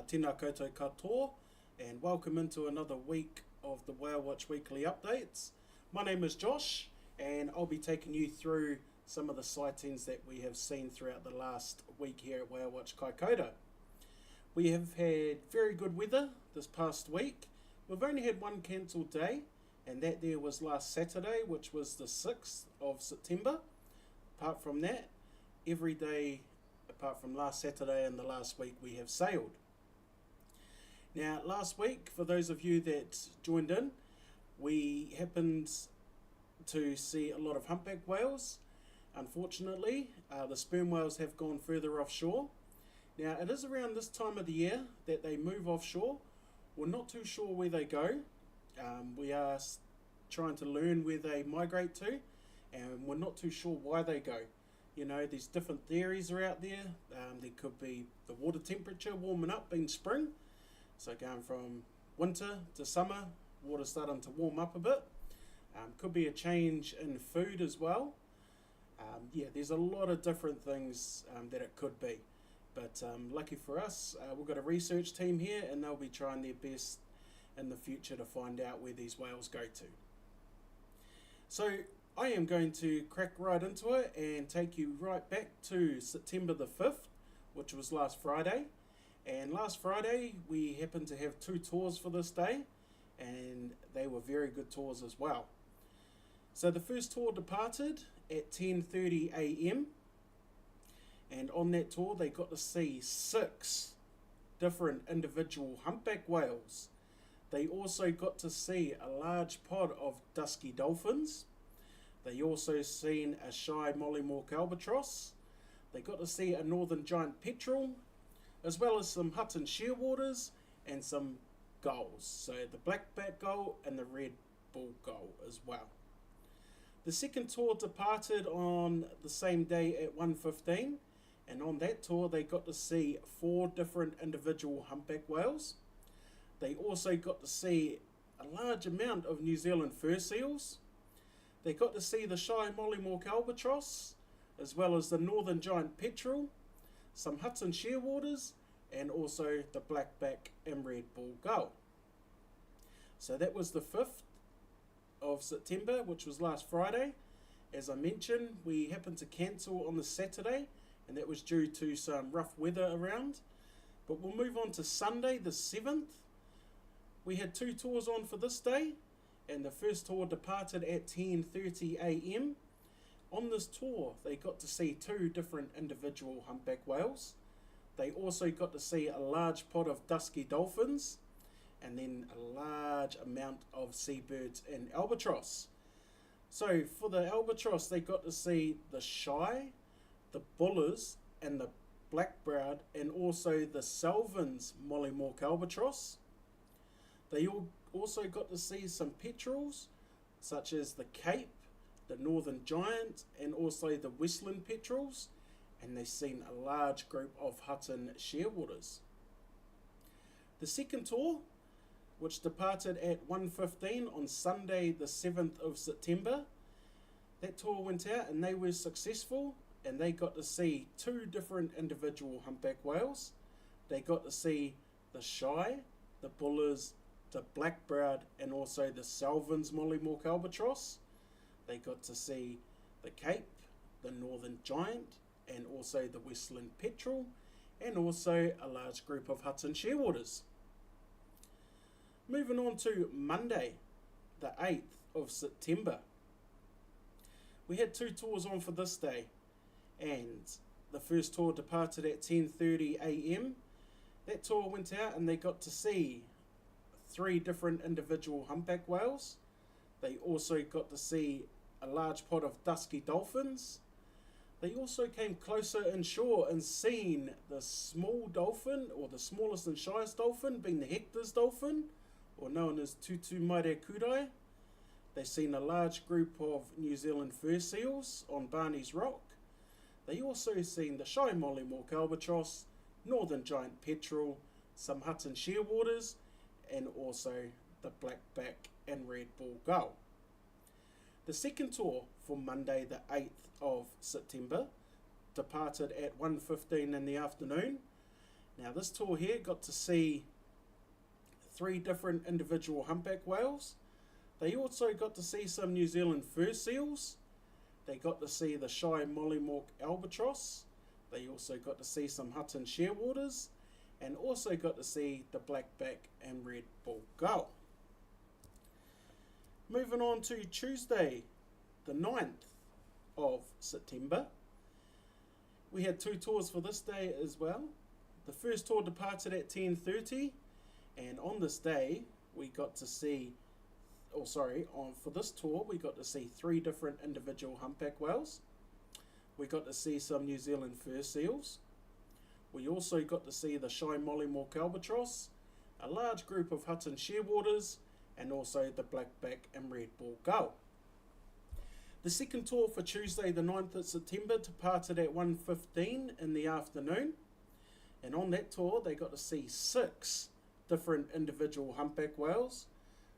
Tēnā koutou katoa, and welcome into another week of the Whale Watch Weekly Updates. My name is Josh, and I'll be taking you through some of the sightings that we have seen throughout the last week here at Whale Watch Kaikoura. We have had very good weather this past week. We've only had one cancelled day, and that there was last Saturday, which was the 6th of September. Apart from that, every day apart from last Saturday and the last week, we have sailed. Now, last week, for those of you that joined in, we happened to see a lot of humpback whales. Unfortunately, the sperm whales have gone further offshore. Now, it is around this time of the year that they move offshore. We're not too sure where they go. We are trying to learn where they migrate to, and we're not too sure why they go. You know, there's different theories are out there. There could be the water temperature warming up in spring. So going from winter to summer, water starting to warm up a bit. Could be a change in food as well. There's a lot of different things that it could be. But lucky for us, we've got a research team here, and they'll be trying their best in the future to find out where these whales go to. So I am going to crack right into it and take you right back to September the 5th, which was last Friday. And last Friday we happened to have two tours for this day, and they were very good tours as well. So the first tour departed at 10:30 a.m. and on that tour they got to see 6 different individual humpback whales. They also got to see a large pod of dusky dolphins. They also seen a shy mollymawk albatross. They got to see a northern giant petrel, as well as some Hutton shearwaters and some gulls. So the black-backed gull and the red bull gull as well. The second tour departed on the same day at 1:15, and on that tour they got to see 4 different individual humpback whales. They also got to see a large amount of New Zealand fur seals. They got to see the shy mollymawk albatross, as well as the northern giant petrel, some Hutton shearwaters, and also the blackback and red bull gull. So that was the 5th of September, which was last Friday. As I mentioned, we happened to cancel on the Saturday, and that was due to some rough weather around. But we'll move on to Sunday the 7th. We had 2 tours on for this day, and the first tour departed at 10:30 a.m. On this tour, they got to see 2 different individual humpback whales. They also got to see a large pod of dusky dolphins, and then a large amount of seabirds and albatross. So for the albatross, they got to see the shy, the bullers, and the black-browed, and also the Selvins mollymawk albatross. They also got to see some petrels, such as the Cape, the Northern Giant, and also the Westland petrels, and they've seen a large group of Hutton shearwaters. The second tour, which departed at 1:15 on Sunday the 7th of September, that tour went out and they were successful, and they got to see 2 different individual humpback whales. They got to see the shy, the bullers, the black-browed, and also the Selvins mollymawk albatross. They got to see the Cape, the Northern Giant, and also the Westland petrel, and also a large group of Hutton shearwaters. Moving on to Monday, the 8th of September. We had 2 tours on for this day, and the first tour departed at 10:30 a.m. That tour went out and they got to see 3 different individual humpback whales. They also got to see a large pod of dusky dolphins. They also came closer inshore and seen the small dolphin, or the smallest and shyest dolphin, being the Hector's dolphin, or known as Tutu Maire Kurai. They seen a large group of New Zealand fur seals on Barney's Rock. They also seen the shy mollymawk albatross, northern giant petrel, some Hutton shearwaters, and also the blackback and red bull gull. The second tour for Monday the 8th of September departed at 1:15 in the afternoon, Now this tour here got to see 3 different individual humpback whales. They also got to see some New Zealand fur seals. They got to see the shy mollymauk albatross. They also got to see some Hutton shearwaters, and also got to see the blackback and red bald gull. Moving on to Tuesday, the 9th of September. We had 2 tours for this day as well. The first tour departed at 10:30, and on this day we got to see, for this tour we got to see 3 different individual humpback whales. We got to see some New Zealand fur seals. We also got to see the shy mollymauk albatross, a large group of Hutton shearwaters, and also the blackback and red bald gull. The second tour for Tuesday the 9th of September departed at 1:15 in the afternoon, and on that tour they got to see 6 different individual humpback whales.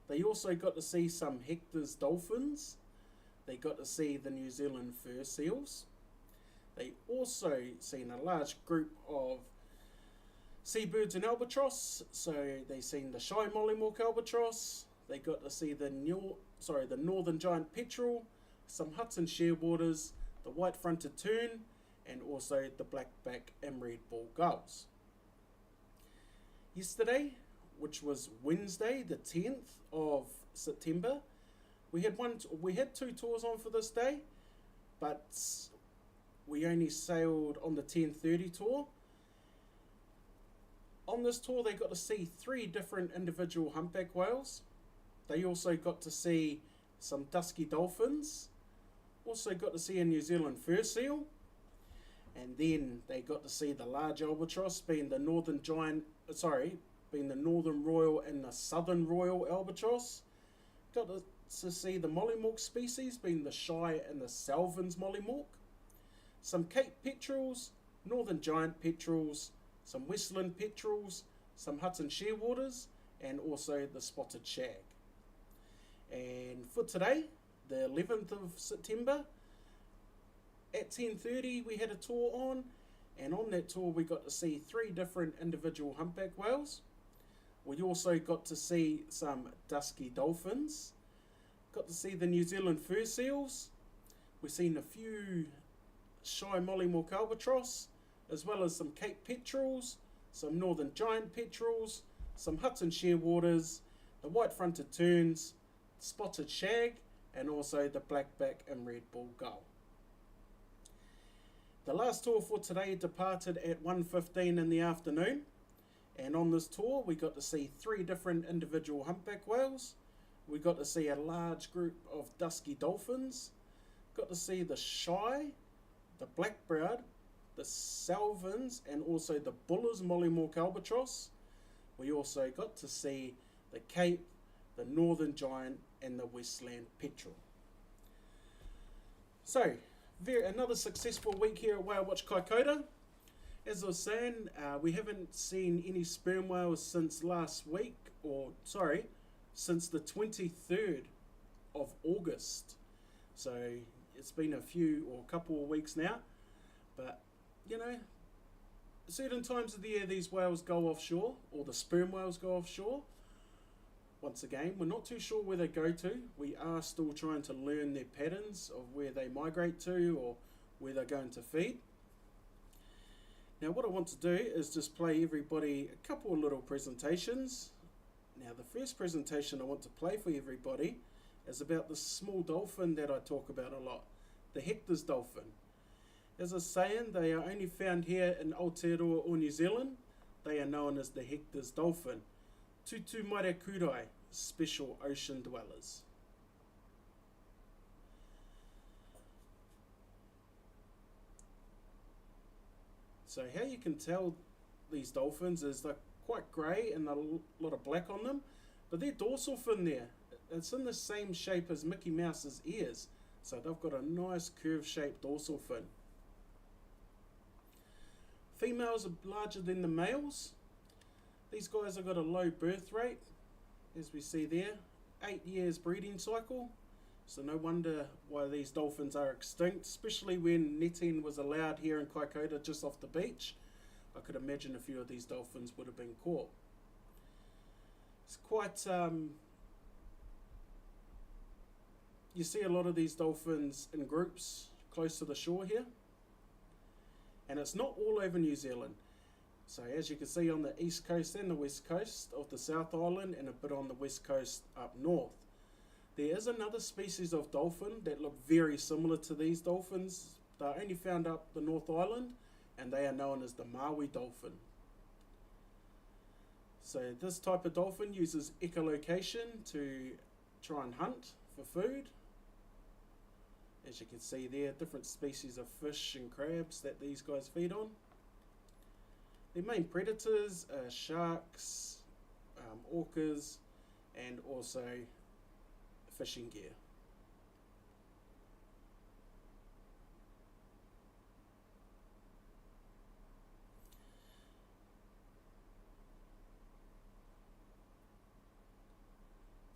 They also got to see some Hector's dolphins. They got to see the New Zealand fur seals. They also seen a large group of seabirds and albatross. So they seen the shy mollymauk albatross. They got to see the northern giant petrel, some Hutton shearwaters, the white-fronted tern, and also the blackback and red bald gulls. Yesterday, which was Wednesday, the 10th of September, we had 2 tours on for this day, but we only sailed on the 10:30 tour. On this tour, they got to see 3 different individual humpback whales. They also got to see some dusky dolphins. Also got to see a New Zealand fur seal. And then they got to see the large albatross, being the northern royal and the southern royal albatross. Got to see the mollymauk species, being the shy and the Salvin's mollymauk. Some Cape petrels, northern giant petrels, some Westland petrels, some Hutton shearwaters, and also the spotted shag. And for today, the 11th of September, at 10:30 we had a tour on, and on that tour we got to see 3 different individual humpback whales. We also got to see some dusky dolphins, got to see the New Zealand fur seals. We've seen a few shy mollymauk albatross, as well as some Cape petrels, some northern giant petrels, some Hutton shearwaters, the white-fronted terns, spotted shag, and also the blackback and red bald gull. The last tour for today departed at 1:15 in the afternoon, and on this tour we got to see 3 different individual humpback whales. We got to see a large group of dusky dolphins, got to see the shy, the black-browed, the Salvins, and also the Buller's mollymauk albatross. We also got to see the Cape, the northern giant, and the Westland petrel. So, another successful week here at Whale Watch Kaikoura. As I was saying, we haven't seen any sperm whales since since the 23rd of August. So it's been a couple of weeks now, but certain times of the year these whales go offshore, or the sperm whales go offshore. Once again, we're not too sure where they go to. We are still trying to learn their patterns of where they migrate to or where they're going to feed. Now what I want to do is just play everybody a couple of little presentations. Now the first presentation I want to play for everybody is about the small dolphin that I talk about a lot, the Hector's dolphin. As I was saying, they are only found here in Aotearoa or New Zealand. They are known as the Hector's dolphin. Tutu Mairekurai, special ocean dwellers. So how you can tell these dolphins is they're quite grey and a lot of black on them, but their dorsal fin there, it's in the same shape as Mickey Mouse's ears. So they've got a nice curved shaped dorsal fin. Females are larger than the males. These guys have got a low birth rate, as we see there, 8 years breeding cycle. So no wonder why these dolphins are extinct, especially when netting was allowed here in Kaikoura just off the beach. I could imagine a few of these dolphins would have been caught. It's quite, you see a lot of these dolphins in groups close to the shore here, and it's not all over New Zealand. So as you can see on the east coast and the west coast of the South Island, and a bit on the west coast up north, there is another species of dolphin that look very similar to these dolphins. They're only found up the North Island, and they are known as the Maori dolphin. So this type of dolphin uses echolocation to try and hunt for food. As you can see there, different species of fish and crabs that these guys feed on. Their main predators are sharks, orcas, and also fishing gear.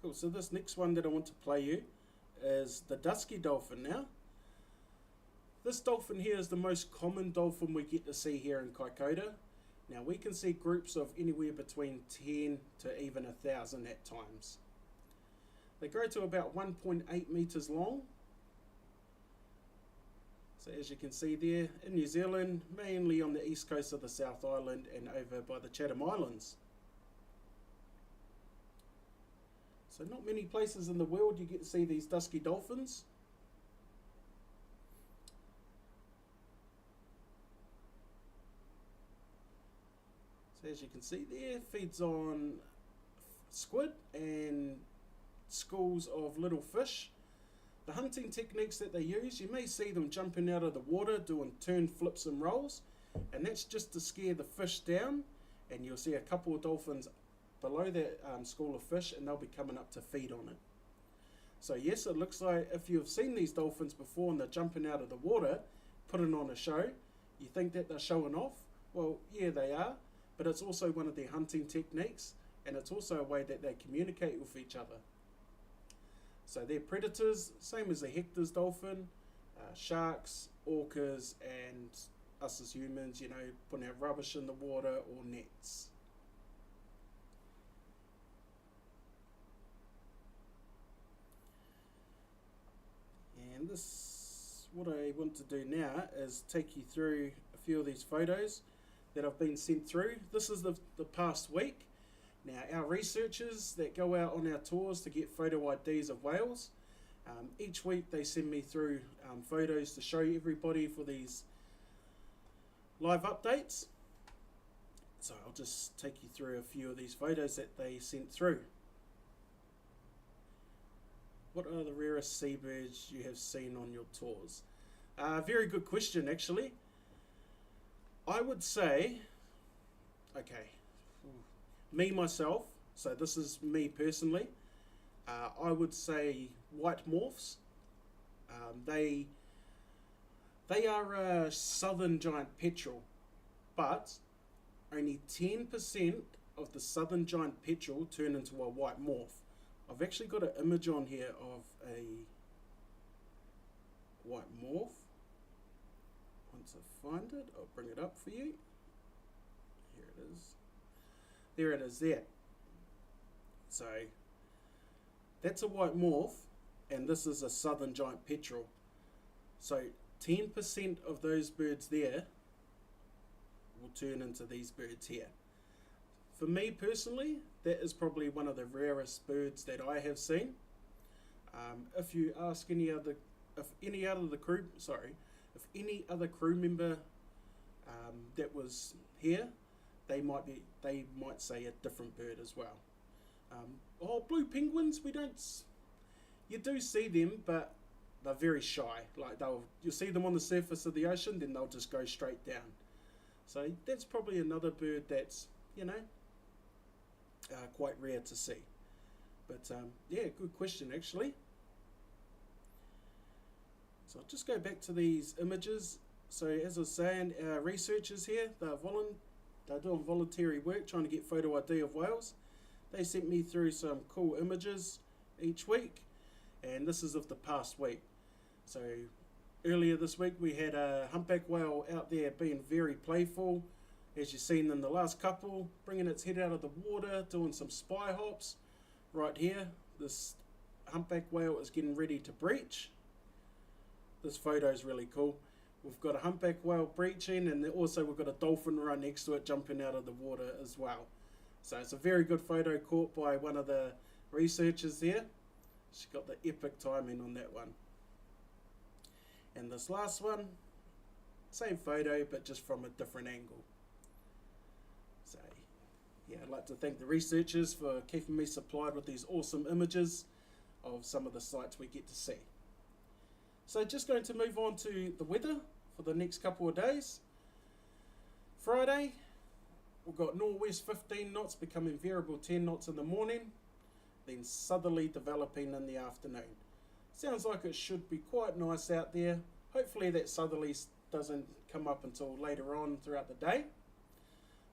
Cool, so this next one that I want to play you is the dusky dolphin now. This dolphin here is the most common dolphin we get to see here in Kaikoura. Now we can see groups of anywhere between 10 to even 1,000 at times. They grow to about 1.8 metres long. So as you can see there, in New Zealand, mainly on the east coast of the South Island and over by the Chatham Islands. So not many places in the world you get to see these dusky dolphins. So as you can see there, feeds on squid and schools of little fish. The hunting techniques that they use, you may see them jumping out of the water doing turn flips and rolls, and that's just to scare the fish down, and you'll see a couple of dolphins below that school of fish, and they'll be coming up to feed on it. So yes, it looks like if you've seen these dolphins before and they're jumping out of the water, putting on a show, you think that they're showing off. Well, yeah, they are, but it's also one of their hunting techniques, and it's also a way that they communicate with each other. So they're predators, same as the Hector's dolphin, sharks, orcas, and us as humans, you know, putting out rubbish in the water or nets. And this, what I want to do now is take you through a few of these photos that have been sent through. This is the past week. Now, our researchers that go out on our tours to get photo IDs of whales, each week they send me through photos to show everybody for these live updates. So I'll just take you through a few of these photos that they sent through. What are the rarest seabirds you have seen on your tours? Very good question, actually. I would say, okay, me, myself, so this is me personally, I would say white morphs. They are a southern giant petrel, but only 10% of the southern giant petrel turn into a white morph. I've actually got an image on here of a white morph. Once I find it, I'll bring it up for you. Here it is. There it is there. So that's a white morph, and this is a southern giant petrel. So 10% of those birds there will turn into these birds here. For me personally, that is probably one of the rarest birds that I have seen. If you ask any other crew member that was here, they might say a different bird as well. Blue penguins, you do see them, but they're very shy. Like you'll see them on the surface of the ocean, then they'll just go straight down. So that's probably another bird that's, quite rare to see. But yeah, good question actually. So I'll just go back to these images. So as I was saying, our researchers here, they're doing voluntary work trying to get photo ID of whales. They sent me through some cool images each week, and this is of the past week. So earlier this week we had a humpback whale out there being very playful, as you've seen in the last couple, bringing its head out of the water, doing some spy hops. Right here, this humpback whale is getting ready to breach. This photo is really cool. We've got a humpback whale breaching, and also we've got a dolphin right next to it jumping out of the water as well. So it's a very good photo caught by one of the researchers there. She got the epic timing on that one. And this last one, same photo but just from a different angle. So yeah, I'd like to thank the researchers for keeping me supplied with these awesome images of some of the sights we get to see. So just going to move on to the weather for the next couple of days. Friday, we've got northwest 15 knots becoming variable 10 knots in the morning, then southerly developing in the afternoon. Sounds like it should be quite nice out there. Hopefully that southerly doesn't come up until later on throughout the day.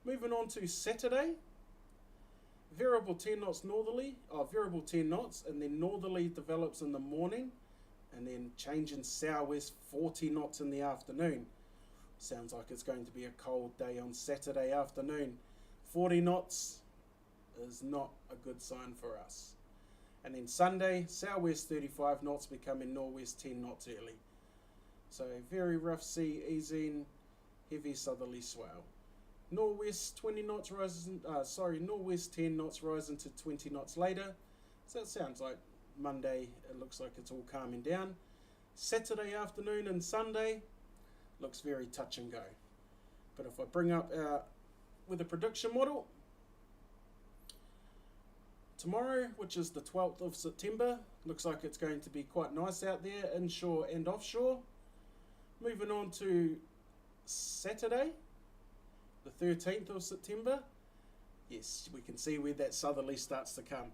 Moving on to Saturday, variable 10 knots northerly, variable 10 knots, and then northerly develops in the morning, and then changing southwest 40 knots in the afternoon. Sounds like it's going to be a cold day on Saturday afternoon. 40 knots is not a good sign for us. And then Sunday, southwest 35 knots becoming northwest 10 knots early. So very rough sea easing, heavy southerly swell. Northwest 20 knots rising, northwest 10 knots rising to 20 knots later. So that sounds like Monday, it looks like it's all calming down. Saturday afternoon and Sunday looks very touch and go. But if I bring up our weather prediction model, tomorrow, which is the 12th of September, looks like it's going to be quite nice out there, inshore and offshore. Moving on to Saturday, the 13th of September, yes, we can see where that southerly starts to come.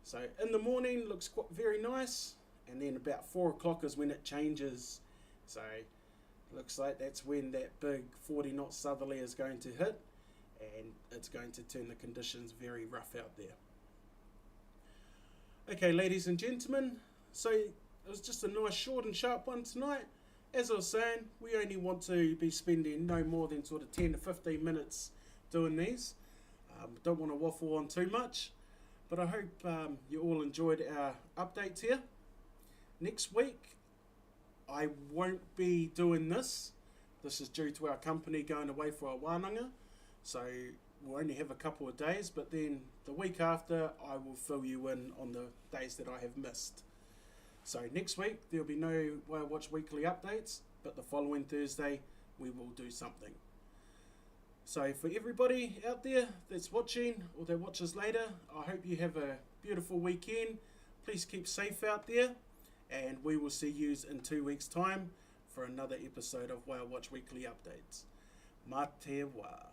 So in the morning looks quite very nice, and then about 4 o'clock is when it changes. So looks like that's when that big 40 knot southerly is going to hit, and it's going to turn the conditions very rough out there. Okay, ladies and gentlemen, so it was just a nice short and sharp one tonight. As I was saying, we only want to be spending no more than sort of 10 to 15 minutes doing these. Don't want to waffle on too much, but I hope you all enjoyed our updates here. Next week, I won't be doing this. This is due to our company going away for a wānanga, so we'll only have a couple of days, but then the week after I will fill you in on the days that I have missed. So next week there'll be no Whale Watch Weekly updates, but the following Thursday we will do something. So for everybody out there that's watching or that watches later, I hope you have a beautiful weekend. Please keep safe out there, and we will see you in 2 weeks' time for another episode of Whale Watch Weekly Updates. Mā te wā.